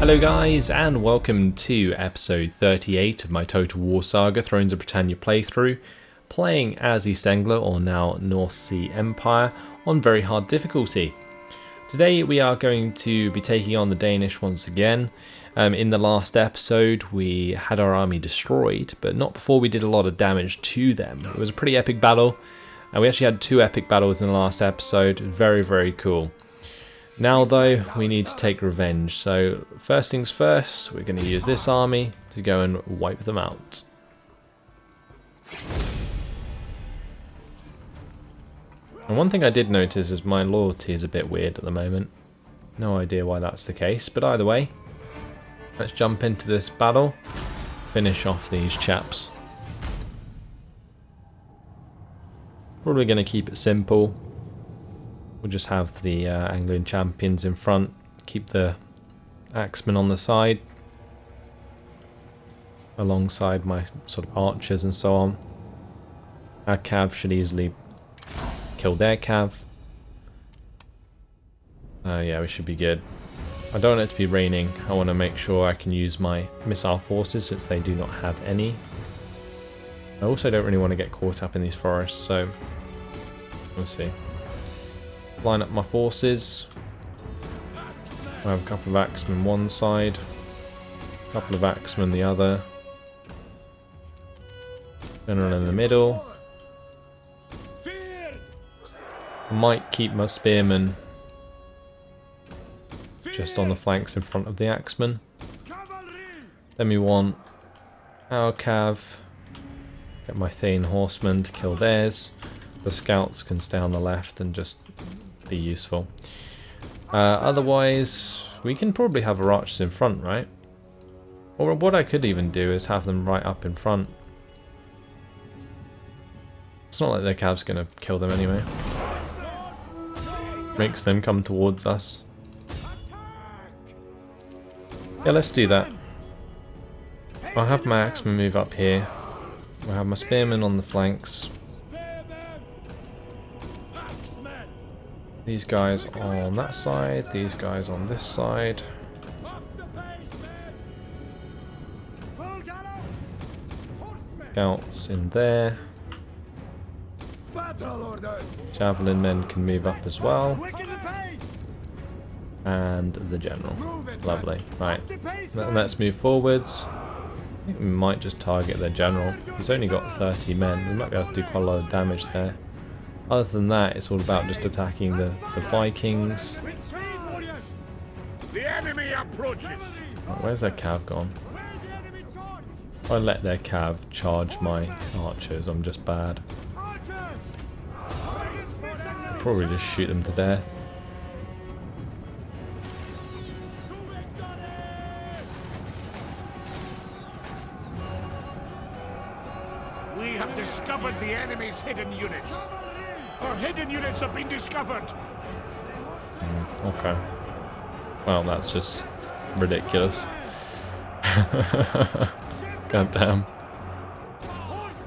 Hello guys, and welcome to episode 38 of my Total War Saga Thrones of Britannia playthrough, playing as East Engle, or now North Sea Empire, on very hard difficulty. Today we are going to be taking on the Danish once again. In the last episode we had our army destroyed, but not before we did a lot of damage to them. It was a pretty epic battle, and we actually had two epic battles in the last episode. Very cool. Now though, we need to take revenge, so first things first, we're going to use this army to go and wipe them out. And one thing I did notice is my loyalty is a bit weird at the moment. No idea why that's the case, but either way, let's jump into this battle, finish off these chaps. Probably going to keep it simple. We'll just have the Anglian champions in front, keep the axemen on the side, alongside my sort of archers and so on. Our cav should easily kill their cav. Yeah, we should be good. I don't want it to be raining. I want to make sure I can use my missile forces since they do not have any. I also don't really want to get caught up in these forests, so we'll see. Line up my forces. I have a couple of axemen one side, a couple of axemen the other. General in the middle. I might keep my spearmen just on the flanks in front of the axemen. Then we want our cav. Get my Thane horsemen to kill theirs. The scouts can stay on the left and just be useful. Otherwise, we can probably have our archers in front, right? Or what I could even do is have them right up in front. It's not like their cav's gonna kill them anyway. Makes them come towards us. Yeah, let's do that. I'll have my axemen move up here. I'll have my spearmen on the flanks. These guys on that side, these guys on this side. Scouts in there. Javelin men can move up as well. And the general. Lovely. Right. Let's move forwards. I think we might just target their general. He's only got 30 men. We might be able to do quite a lot of damage there. Other than that, it's all about just attacking the Vikings. The enemy approaches. Oh, where's their cav gone? If I let their cav charge my archers, I'm just bad. Probably just shoot them to death. We have discovered the enemy's hidden units. Our hidden units have been discovered. Okay. Well, that's just ridiculous. God damn.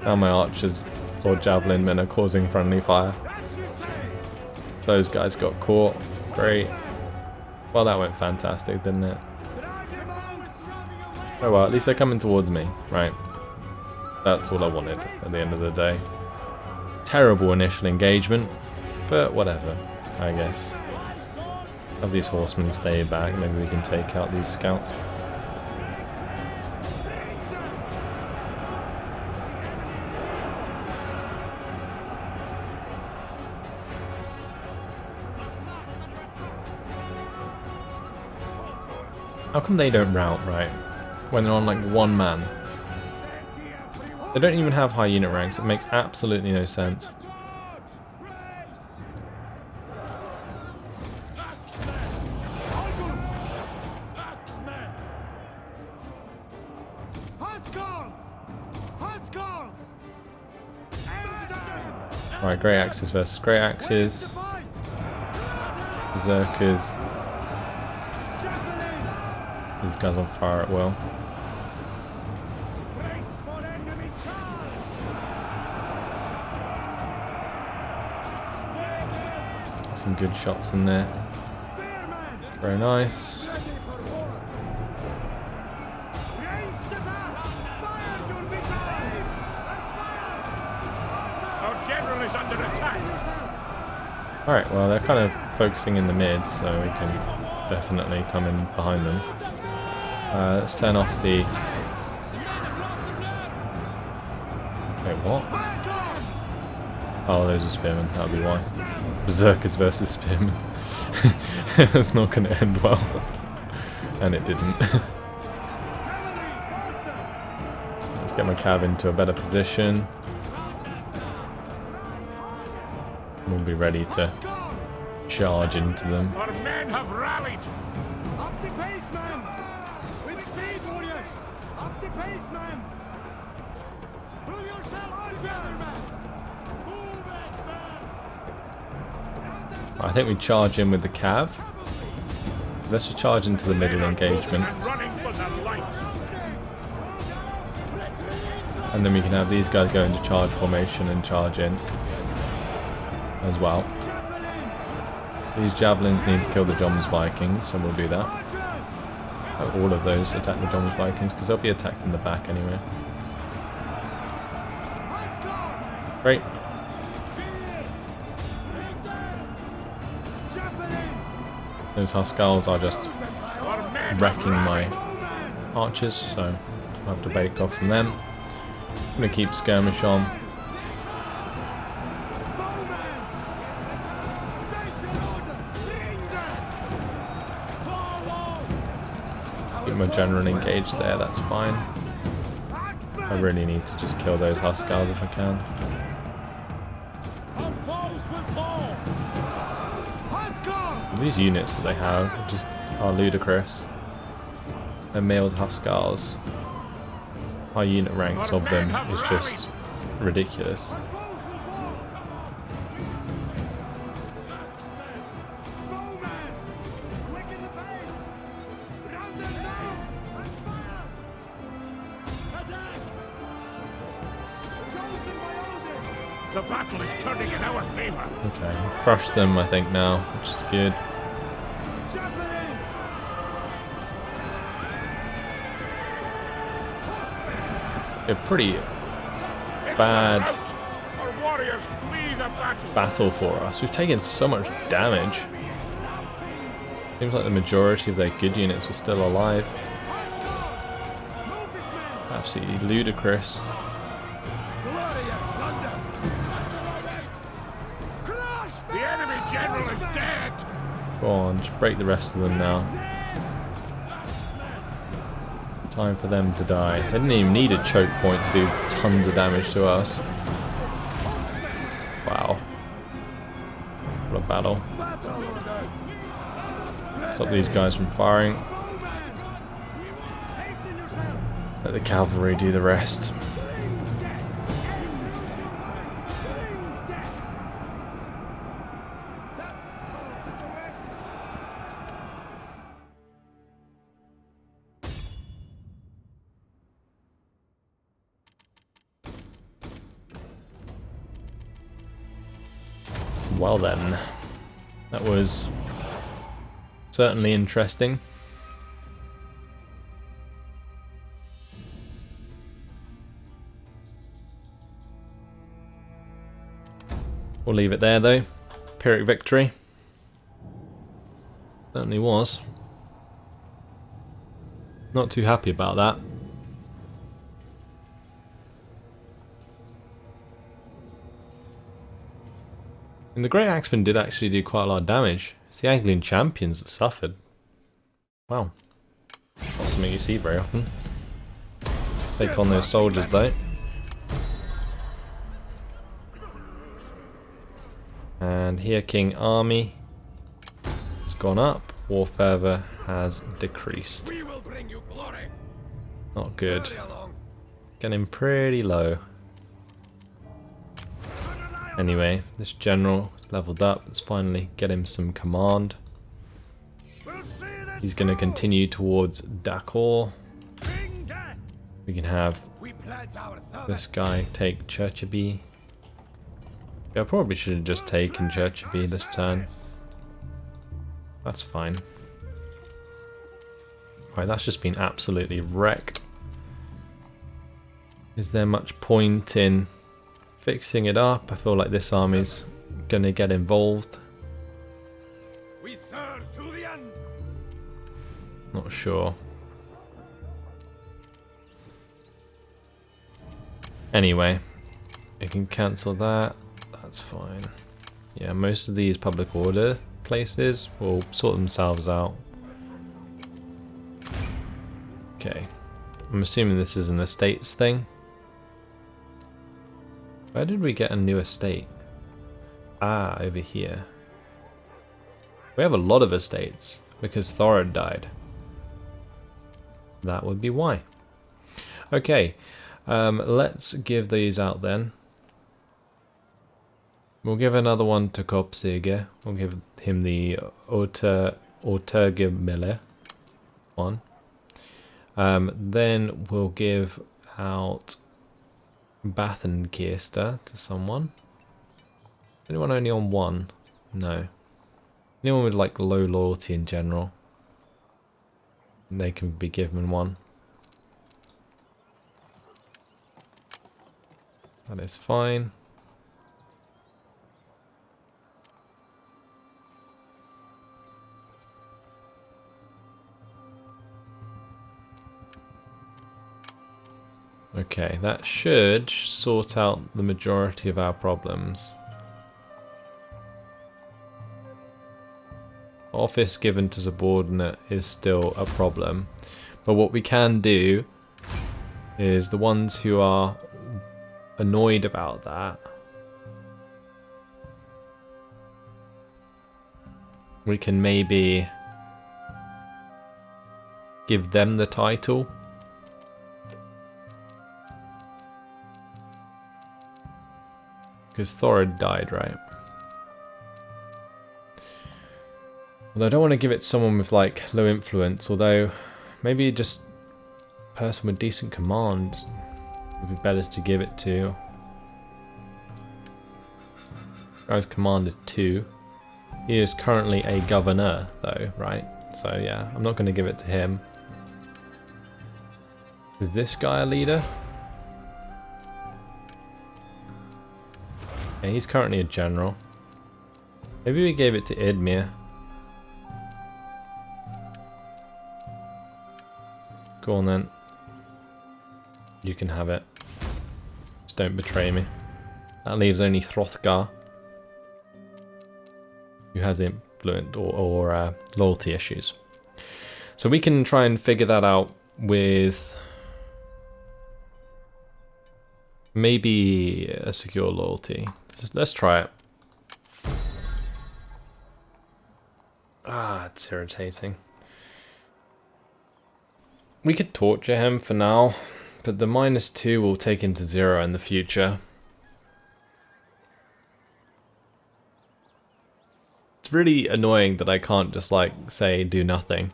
Now my archers or javelin men are causing friendly fire. Those guys got caught. Great. Well, that went fantastic, didn't it? Oh well, at least they're coming towards me. Right. That's all I wanted at the end of the day. Terrible initial engagement, but whatever, I guess. Have these horsemen stay back, maybe we can take out these scouts. How come they don't rout, right? When they're on like one man. They don't even have high unit ranks, it makes absolutely no sense. Alright, grey axes versus grey axes. Berserkers. These guys on fire at will. Some good shots in there. Very nice. general is under attack. Alright, well they're kind of focusing in the mid, so we can definitely come in behind them. Let's turn off the... Wait, what? Oh, those are spearmen, that'll be why. Berserkers versus spearmen. That's not going to end well. And it didn't. Let's get my cav into a better position. We'll be ready to charge into them. Our men have rallied. Up the pace, man! With speed, warriors! Up the pace, man! Pull yourself together, man! Move it, man! I think we charge in with the cav. Let's just charge into the middle engagement. And running for their lives. And then we can have these guys go into charge formation and charge in as well. These javelins need to kill the Joms Vikings, so we'll do that. All of those attack the Joms Vikings, because they'll be attacked in the back anyway. Great. Those Huskars are just wrecking my archers, so I'll have to bake off from them. I'm going to keep skirmish on. Keep my general engaged there, that's fine. I really need to just kill those Huskars if I can. These units that they have just are ludicrous. They're mailed Huskars. High unit ranks of them is just ridiculous. The battle is turning in our favor. Okay, crush them I think now, which is good. A pretty bad Our warriors flee the battle for us. We've taken so much damage. Seems like the majority of their good units were still alive. Absolutely ludicrous. The enemy general is dead. Go on, just break the rest of them now. Time for them to die. They didn't even need a choke point to do tons of damage to us. Wow. What a battle. Stop these guys from firing. Let the cavalry do the rest. Well then, that was certainly interesting. We'll leave it there though. Pyrrhic victory. Certainly was. Not too happy about that. And the Great Axemen did actually do quite a lot of damage. It's the Anglian champions that suffered. Wow. Not something you see very often. Take on those soldiers though. And here King Army has gone up. War fervor has decreased. Not good. Getting pretty low. Anyway, this general leveled up. Let's finally get him some command. He's going to continue towards Dakor. We can have this guy take Churchaby. Yeah, I probably should have just taken Churchaby this turn. That's fine. Right, that's just been absolutely wrecked. Is there much point in fixing it up. I feel like this army's gonna get involved. We serve to the end. Not sure. Anyway, you can cancel that. That's fine. Yeah, most of these public order places will sort themselves out. Okay. I'm assuming this is an estates thing. Where did we get a new estate? Ah, over here. We have a lot of estates because Thorid died. That would be why. Okay, let's give these out then. We'll give another one to Kopsige. We'll give him the Otergemille one. Then we'll give out Bathenkiester to someone. Anyone only on one? No. Anyone with like low loyalty in general? They can be given one. That is fine. Okay, that should sort out the majority of our problems. Office given to subordinate is still a problem, but what we can do is the ones who are annoyed about that, we can maybe give them the title. Because Thorid died, right? Although I don't want to give it to someone with like low influence, although maybe just a person with decent command would be better to give it to. Guy's command is 2. He is currently a governor though, right? So yeah, I'm not going to give it to him. Is this guy a leader? Yeah, he's currently a general. Maybe we gave it to Idmir. Go on then. You can have it. Just don't betray me. That leaves only Hrothgar, who has influence or loyalty issues. So we can try and figure that out with maybe a secure loyalty. Let's try it. Ah, it's irritating. We could torture him for now, but the -2 will take him to 0 in the future. It's really annoying that I can't just like say do nothing.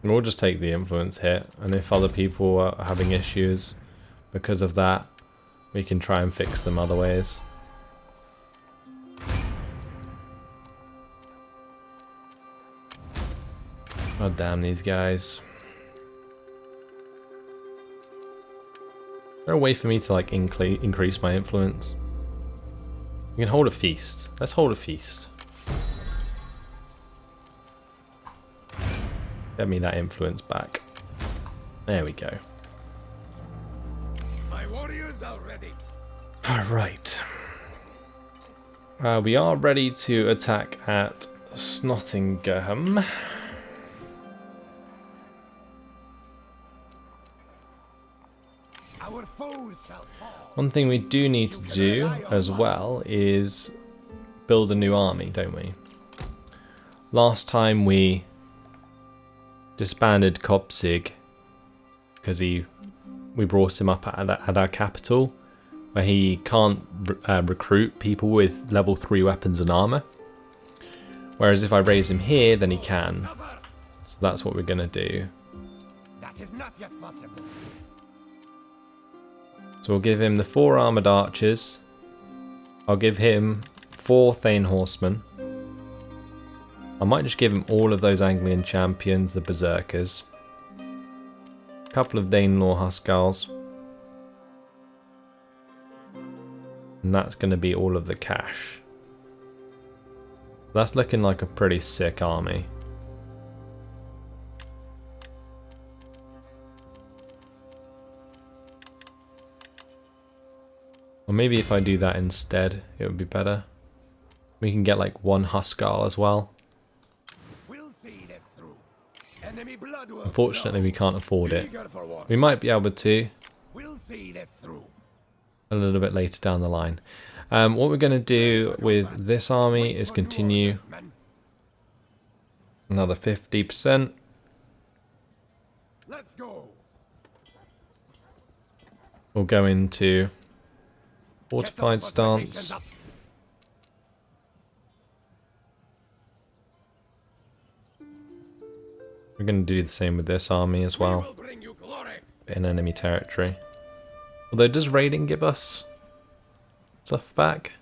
We'll just take the influence hit, and if other people are having issues because of that, we can try and fix them other ways. Oh damn these guys. Is there a way for me to like increase my influence? We can hold a feast. Let's hold a feast. Get me that influence back. There we go. My warriors are ready. Alright. We are ready to attack at Snottingham. Our foes shall fall. One thing we do need to do as well is build a new army, don't we? Last time we disbanded Kopsig because we brought him up at our capital, where he can't recruit people with level 3 weapons and armor. Whereas if I raise him here, then he can. So that's what we're gonna do. That is not yet possible. So we'll give him the 4 armoured archers. I'll give him 4 Thane horsemen. I might just give him all of those Anglian champions, the berserkers. A couple of Danelaw Huskarls. And that's going to be all of the cash. That's looking like a pretty sick army. Or maybe if I do that instead, it would be better. We can get like one Huskar as well. We'll see this through. Enemy blood will Unfortunately, we can't afford flow. it. Eager for war. We might be able to We'll see this through. a little bit later down the line. What we're going to do with this army is continue another 50%. Let's go. We'll go into fortified stance. We're going to do the same with this army as well, in enemy territory. Although, does raiding give us stuff back?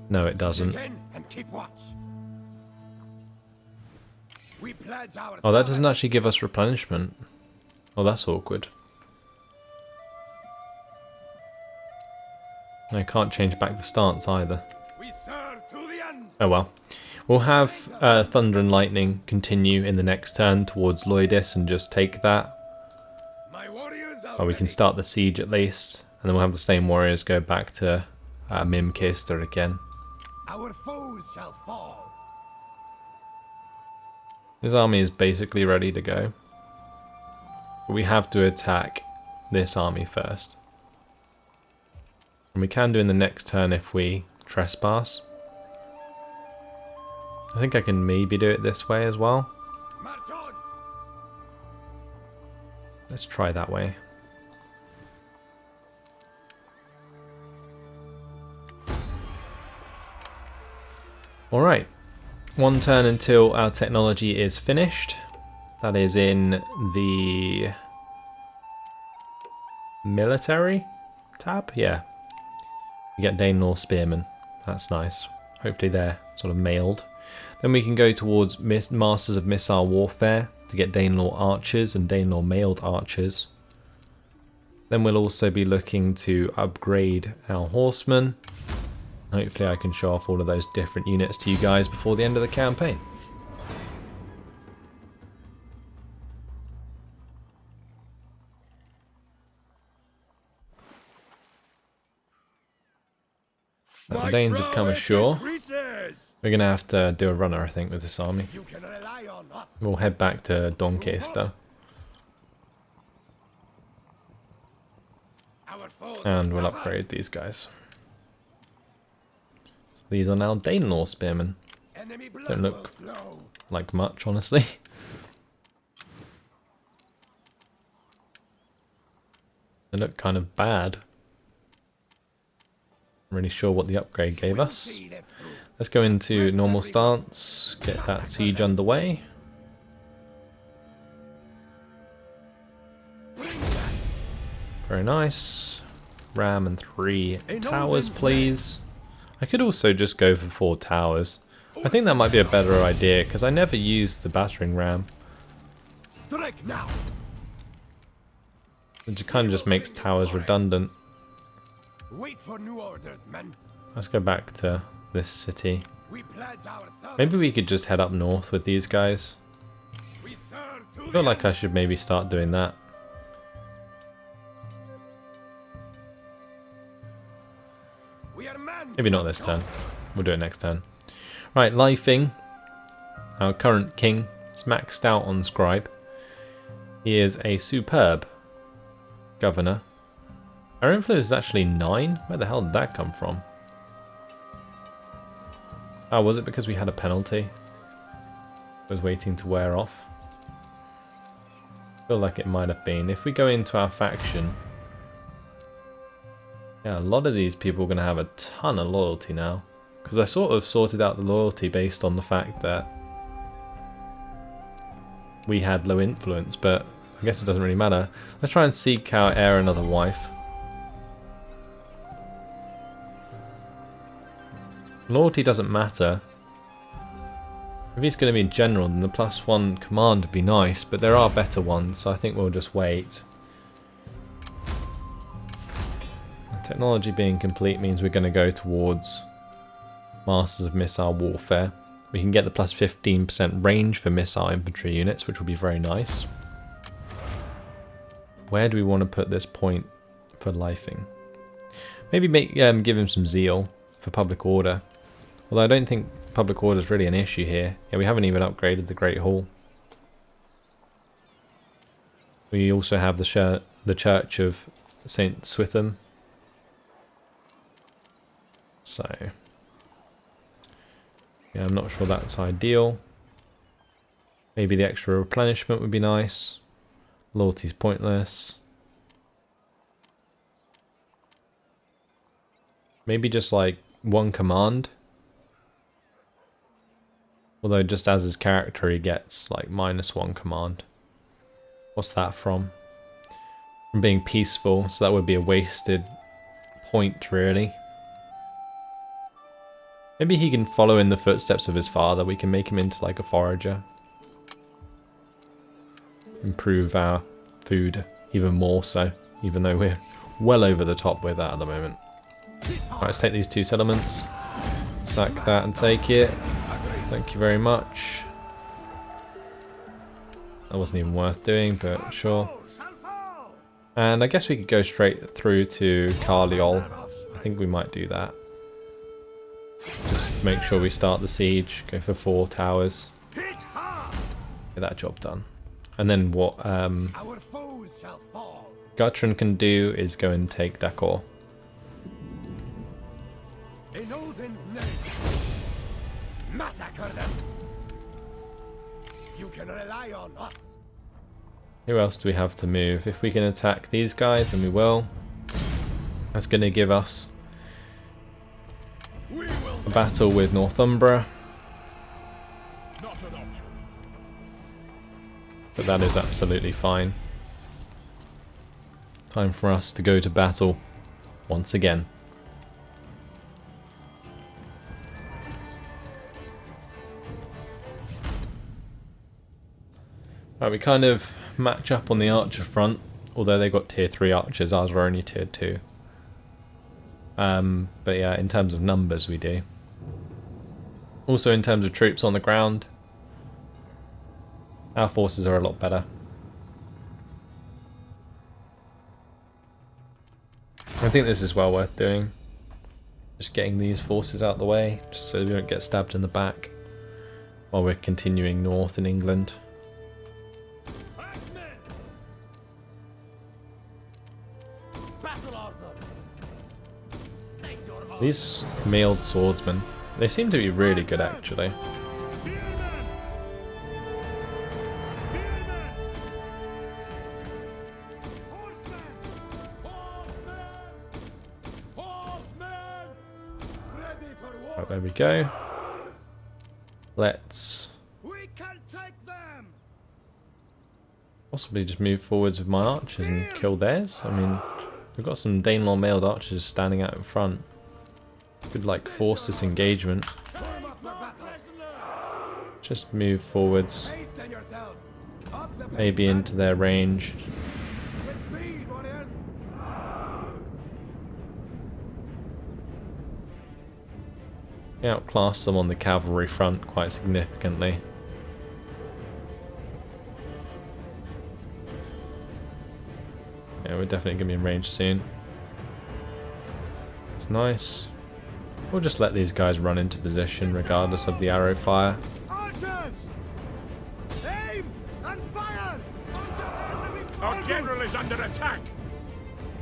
No, it doesn't. Oh, that doesn't actually give us replenishment. Oh, that's awkward. I can't change back the stance either. Oh well. We'll have Thunder and Lightning continue in the next turn towards Lloydis and just take that. Or we can start the siege at least. And then we'll have the same warriors go back to Mim Kister again. Our foes shall fall. This army is basically ready to go. But we have to attack this army first. And we can do in the next turn if we trespass. I think I can maybe do it this way as well. March on. Let's try that way. Alright. One turn until our technology is finished. That is in the military tab? Yeah. We get Danelaw Spearmen. That's nice. Hopefully they're sort of mailed. Then we can go towards Masters of Missile Warfare to get Danelaw Archers and Danelaw Mailed Archers. Then we'll also be looking to upgrade our Horsemen. Hopefully I can show off all of those different units to you guys before the end of the campaign. The Danes have come ashore. We're going to have to do a runner, I think, with this army. We'll head back to Doncaster. And we'll upgrade these guys. So these are now Danelaw Spearmen. Don't look like much, honestly. They look kind of bad. Not really sure what the upgrade gave us. Let's go into normal stance, get that siege underway. Very nice. Ram and 3 towers, please. I could also just go for 4 towers. I think that might be a better idea, because I never use the battering ram. It kind of just makes towers redundant. Wait for new orders, men. Let's go back to this city. Maybe we could just head up north with these guys. I feel like I should maybe start doing that. Maybe not this turn. We'll do it next turn. Right, Lifing, our current king, is maxed out on Scribe. He is a superb governor. Our influence is actually 9? Where the hell did that come from? Oh, was it because we had a penalty? It was waiting to wear off. I feel like it might have been. If we go into our faction... Yeah, a lot of these people are going to have a ton of loyalty now. Because I sort of sorted out the loyalty based on the fact that we had low influence, but I guess it doesn't really matter. Let's try and seek out heir another wife. Loyalty doesn't matter. If he's going to be general, then the +1 command would be nice, but there are better ones, so I think we'll just wait. Technology being complete means we're going to go towards Masters of Missile Warfare. We can get the plus 15% range for missile infantry units, which will be very nice. Where do we want to put this point for lifing? Maybe give him some zeal for public order. Although I don't think public order is really an issue here. Yeah, we haven't even upgraded the Great Hall. We also have the Church of St. Swithun. So, yeah, I'm not sure that's ideal. Maybe the extra replenishment would be nice. Loyalty's pointless. Maybe just like one command. Although just as his character he gets like -1 command. What's that from? From being peaceful, so that would be a wasted point really. Maybe he can follow in the footsteps of his father. We can make him into like a forager. Improve our food even more so, even though we're well over the top with that at the moment. Alright, let's take these 2 settlements. Sack that and take it. Thank you very much. That wasn't even worth doing, but sure. And I guess we could go straight through to Carliol. I think we might do that. Just make sure we start the siege, go for 4 towers. Get that job done. And then what Guthrum can do is go and take Dakor. In Odin's name, massacre them. You can rely on us. Who else do we have to move? If we can attack these guys, then we will. That's going to give us a battle with Northumbria. Not an option. But that is absolutely fine. Time for us to go to battle once again. Right, we kind of match up on the archer front, although they got tier 3 archers, ours were only tier 2. But yeah, in terms of numbers we do. Also in terms of troops on the ground, our forces are a lot better. I think this is well worth doing. Just getting these forces out of the way, just so we don't get stabbed in the back while we're continuing north in England. These mailed swordsmen, they seem to be really good actually. Right, there we go. Let's possibly just move forwards with my archers and kill theirs. I mean, we've got some Danelaw mailed archers standing out in front. Could like force this engagement. Just move forwards. Maybe into their range. Outclass them on the cavalry front quite significantly. Yeah, we're definitely going to be in range soon. It's nice. We'll just let these guys run into position regardless of the arrow fire. Archers! Aim and fire! Our general is under attack.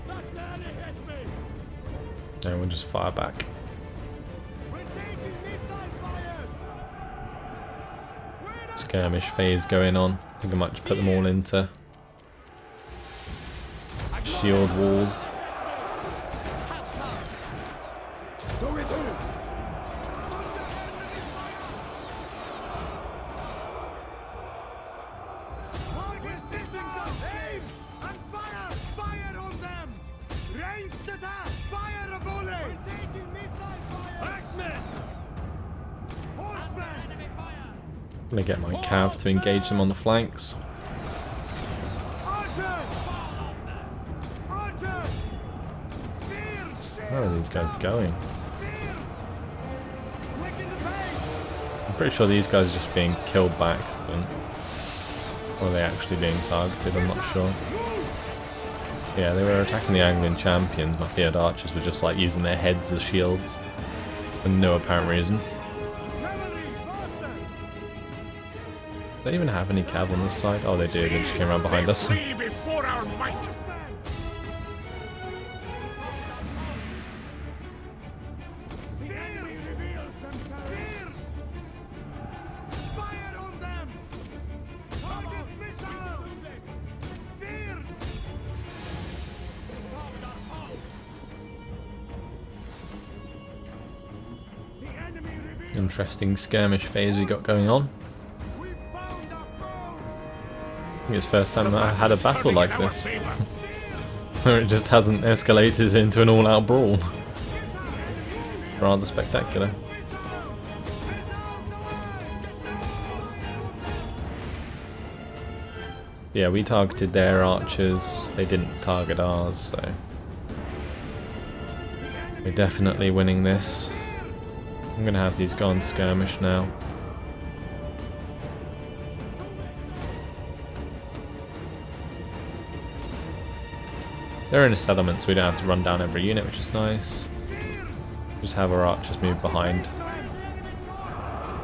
That nearly hit me! And we'll just fire back. We're taking missile fire! Skirmish phase going on. I think I might just put them all into shield walls. So it is! Aim and fire! Fire on them! Ranged attack! Fire a volley! We're taking missile fire! Axemen! Horsemen! I'm gonna get my cav to engage them on the flanks. Archers! Archers! Fear Where are these guys going? Quicken the pace! I'm pretty sure these guys are just being killed by accident. Or are they actually being targeted? I'm not sure. Yeah, they were attacking the Anglian champions. My field archers were just like using their heads as shields. For no apparent reason. Cavalry, faster! Do they even have any cav on this side? Oh, they do. They just came around behind us. Flee before our might. The enemy reveals themselves! Fear! Fire on them! Target missiles! Fear! The enemy reveals! Interesting skirmish phase we got going on. We found our foes! I think it's the first time that I've had a battle Turning like in our this. favor. Where it just hasn't escalated into an all-out brawl. Rather spectacular. Yeah, we targeted their archers, they didn't target ours, so we're definitely winning this. I'm gonna have these go on skirmish now. They're in a settlement, so we don't have to run down every unit, which is nice. Just have our archers move behind,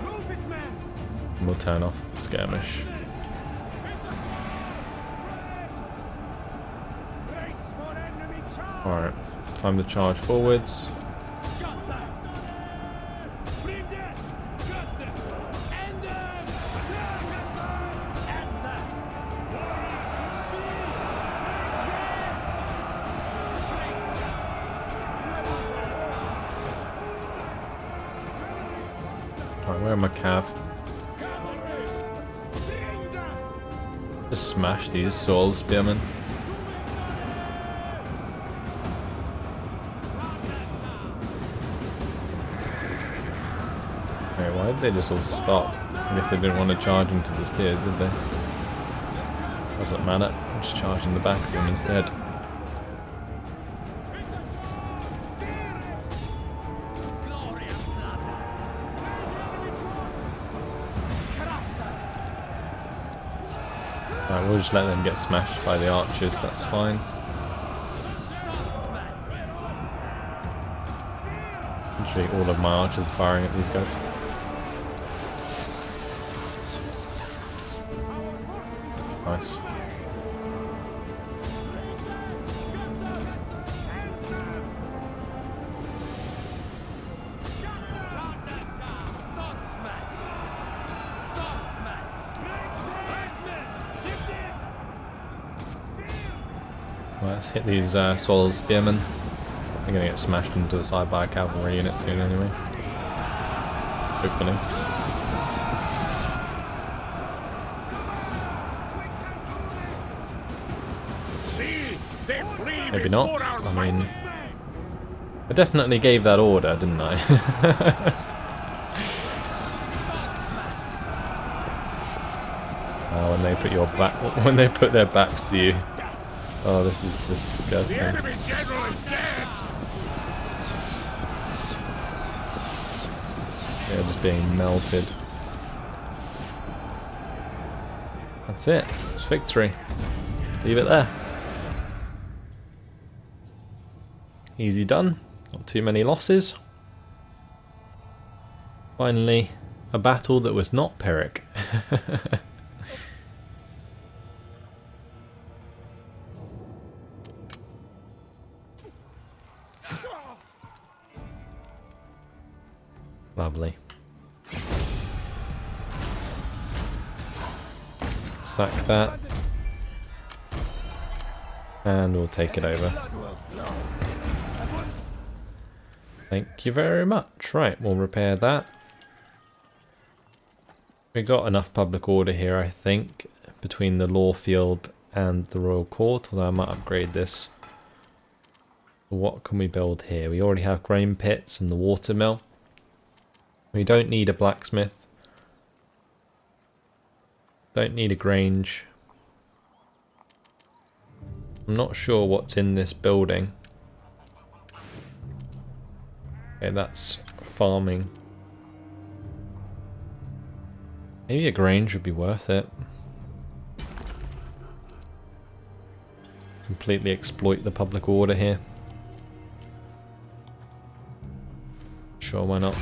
Move it, men! and we'll turn off the skirmish. Brace for enemy charge! Alright, time to charge forwards. Got that! Bring them! Got them! End them! Attack! End them! Warriors with speed! Alright, where are my cav? Bring them! Just smash these soul spearmen. Okay, why did they just all stop? I guess they didn't want to charge into the spears, did they? Doesn't matter, just charge in the back of them instead. Right, we'll just let them get smashed by the archers, that's fine. Literally all of my archers are firing at these guys. Nice. Right, let's hit these soil spearmen. They're gonna get smashed into the side by a cavalry unit soon anyway. Hopefully. See, they flee Maybe not. before our I might. mean, I definitely gave that order, didn't I? When they put when they put their backs to you. Oh, this is just disgusting. The enemy general is dead. They're just being melted. That's it. It's victory. Leave it there. Easy done. Not too many losses. Finally, a battle that was not Pyrrhic. Lovely. Sack that. And we'll take it over. Thank you very much. Right, we'll repair that. We got enough public order here, I think, between the law field and the royal court, although I might upgrade this. What can we build here? We already have grain pits and the water mill. We don't need a blacksmith. Don't need a grange. I'm not sure what's in this building. Okay, that's farming. Maybe a Grange would be worth it. Completely exploit the public order here. Sure, why not?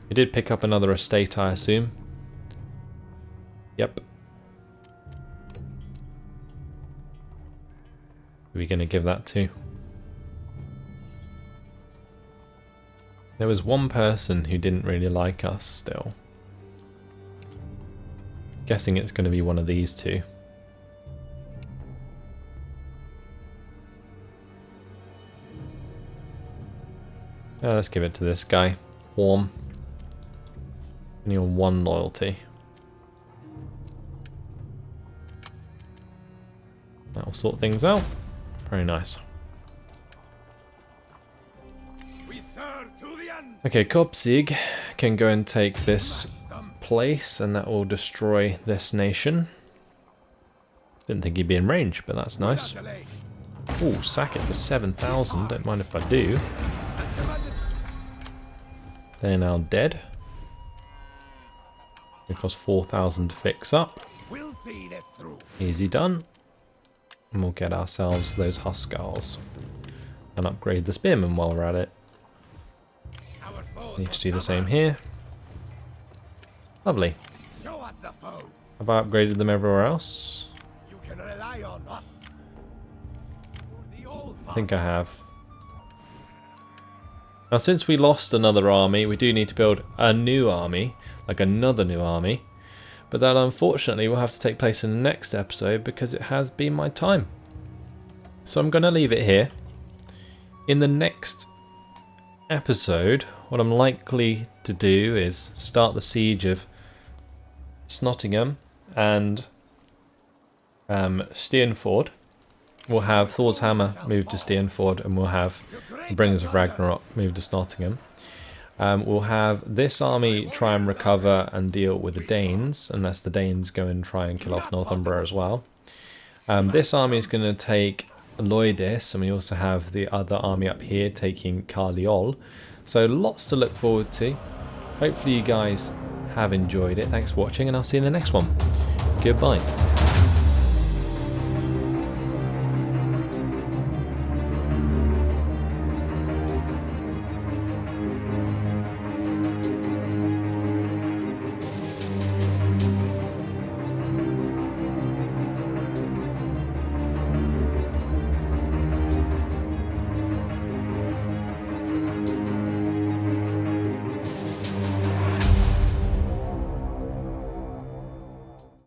We did pick up another estate, I assume. Yep. Who are we going to give that to? There was one person who didn't really like us still. Guessing it's going to be one of these two. Let's give it to this guy. Warm. Only on 1 loyalty. That'll sort things out. Very nice. Okay, Kopsig can go and take this place, and that will destroy this nation. Didn't think he'd be in range, but that's nice. Ooh, sack it for 7,000. Don't mind if I do. They're now dead. It costs 4,000 to fix up. Easy done. And we'll get ourselves those Huskars. And upgrade the Spearmen while we're at it. Need to do the same here. Lovely. Have I upgraded them everywhere else? I think I have. Now, since we lost another army, we do need to build a new army, like another new army. But that unfortunately will have to take place in the next episode because it has been my time. So I'm going to leave it here. In the next episode, what I'm likely to do is start the siege of Snottingham and Steenford. We'll have Thor's Hammer move to Steenford, and we'll have Bringers of Ragnarok move to Snottingham. We'll have this army try and recover and deal with the Danes, unless the Danes go and try and kill off Northumbria as well. This army is going to take Loidis, and we also have the other army up here taking Carliol. So lots to look forward to. Hopefully you guys have enjoyed it. Thanks for watching, and I'll see you in the next one. Goodbye.